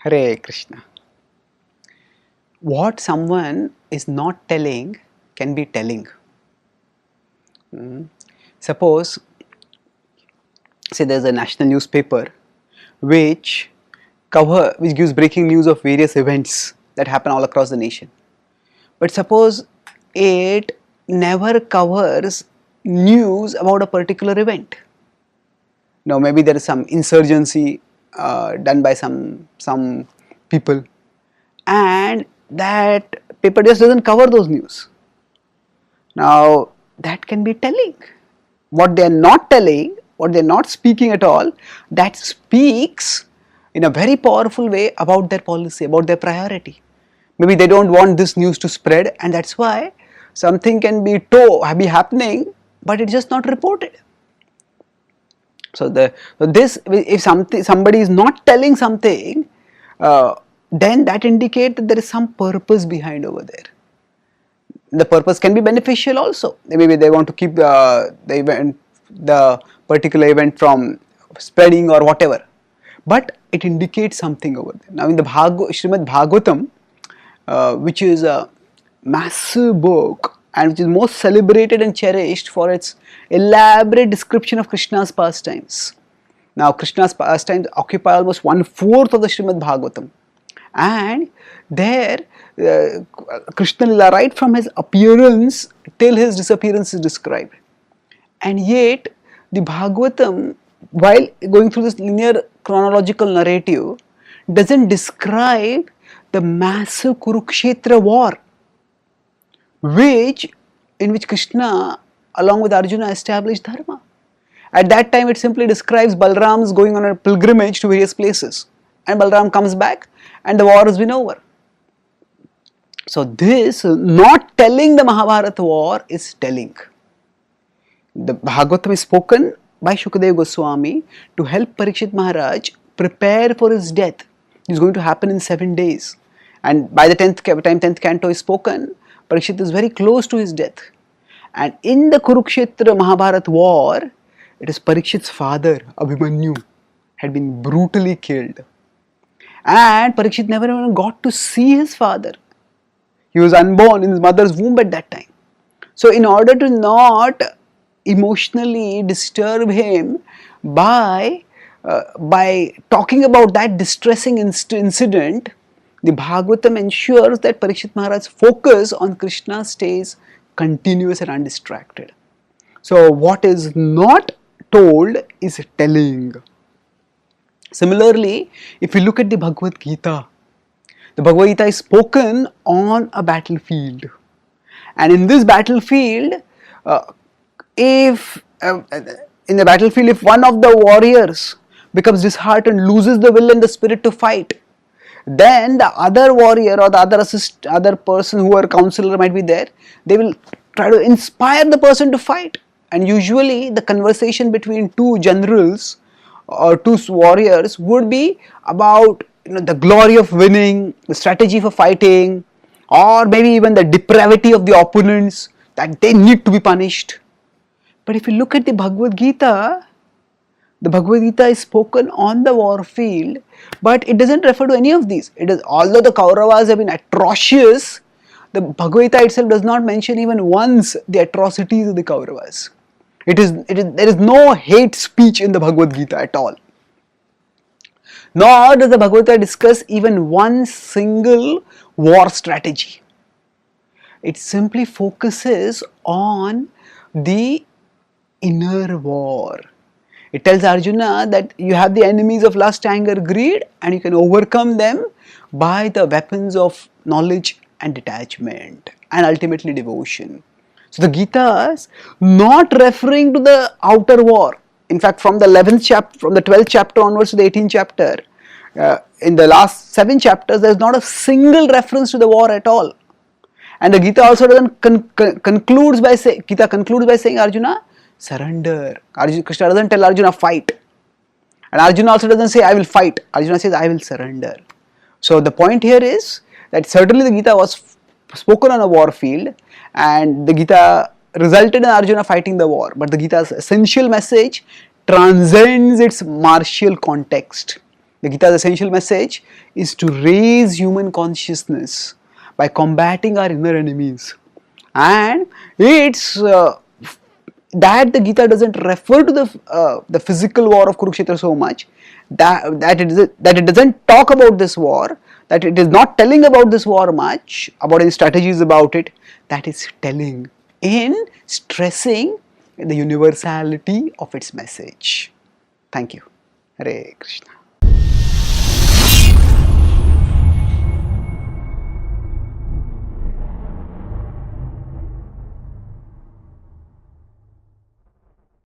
Hare Krishna. What someone is not telling can be telling. Suppose, say there's a national newspaper which gives breaking news of various events that happen all across the nation. But suppose it never covers news about a particular event. Now maybe there is some insurgency done by some people, and that paper just doesn't cover those news. Now that can be telling. What they are not telling, what they are not speaking at all, that speaks in a very powerful way about their policy, about their priority. Maybe they don't want this news to spread, and that's why something can be happening, but it's just not reported. So if somebody is not telling something, then that indicates that there is some purpose behind over there. The purpose can be beneficial also. Maybe they want to keep the particular event from spreading or whatever. But it indicates something over there. Now in the Srimad Bhagavatam, which is a massive book and which is most celebrated and cherished for its elaborate description of Krishna's pastimes. Now Krishna's pastimes occupy almost 1/4 of the Srimad Bhagavatam, and there Krishna Lila, right from his appearance till his disappearance, is described. And yet the Bhagavatam, while going through this linear chronological narrative, doesn't describe the massive Kurukshetra war, in which Krishna along with Arjuna established dharma. At that time it simply describes Balram's going on a pilgrimage to various places, and Balram comes back and the war has been over. So this not telling the Mahabharata war is telling. The Bhagavatam is spoken by Shukadeva Goswami to help Parikshit Maharaj prepare for his death. It is going to happen in 7 days, and by the 10th canto is spoken, Parikshit is very close to his death. And in the Kurukshetra Mahabharata war, it is Parikshit's father Abhimanyu had been brutally killed, and Parikshit never even got to see his father. He was unborn in his mother's womb at that time. So in order to not emotionally disturb him by talking about that distressing incident, the Bhagavatam ensures that Parikshit Maharaj's focus on Krishna stays continuous and undistracted. So what is not told is telling. Similarly, if you look at the Bhagavad-gita, the Bhagavad-gita is spoken on a battlefield, and in this battlefield, if one of the warriors becomes disheartened, loses the will and the spirit to fight, then the other warrior or the other person, who are counselor might be there, they will try to inspire the person to fight. And usually the conversation between two generals or two warriors would be about the glory of winning, the strategy for fighting, or maybe even the depravity of the opponents, that they need to be punished. But if you look at the Bhagavad-gita is spoken on the war field, but it doesn't refer to any of these. Although the Kauravas have been atrocious, the Bhagavad-gita itself does not mention even once the atrocities of the Kauravas. There is no hate speech in the Bhagavad-gita at all. Nor does the Bhagavad-gita discuss even one single war strategy. It simply focuses on the inner war. It tells Arjuna that you have the enemies of lust, anger, greed, and you can overcome them by the weapons of knowledge and detachment, and ultimately devotion. So the Gita is not referring to the outer war. In fact, from the 12th chapter onwards to the 18th chapter, in the last 7 chapters, there is not a single reference to the war at all. And the Gita also doesn't concludes by saying, Arjuna, surrender. Krishna doesn't tell Arjuna fight, and Arjuna also doesn't say I will fight. Arjuna says I will surrender. So the point here is that certainly the Gita was spoken on a war field, and the Gita resulted in Arjuna fighting the war, but the Gita's essential message transcends its martial context. The Gita's essential message is to raise human consciousness by combating our inner enemies. And it's that the Gita doesn't refer to the physical war of Kurukshetra so much, that it doesn't talk about this war, that it is not telling about this war much, about any strategies about it, that is telling in stressing the universality of its message. Thank you. Hare Krishna.